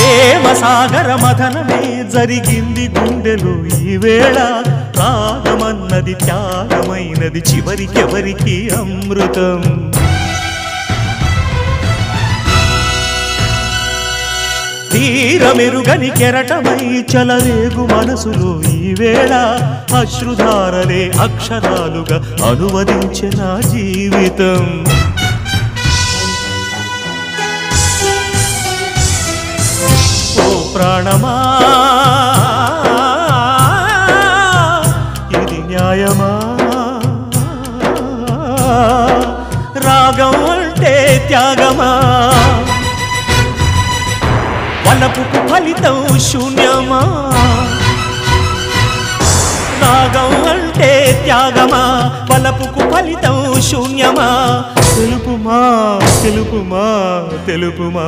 ప్రేమ సాగర మథనమే జరిగింది గుండెలో ఈ వేళ రాగమన్నది త్యాగమైనది చివరికెవరికి అమృతం తీరమెరుగని కెరటమై చలరేగు మనసులో ఈ వేళ అశ్రుధారలే అక్షరాలుగా అనువదించే నా జీవితం ఓ ప్రాణమా ఇది న్యాయమా రాగం అంటే త్యాగమా వలపుకు ఫలితం శూన్యమా రాగం అంటే త్యాగమా వలపుకు ఫలితం శూన్యమా తెలుపుమా తెలుపుమా తెలుపుమా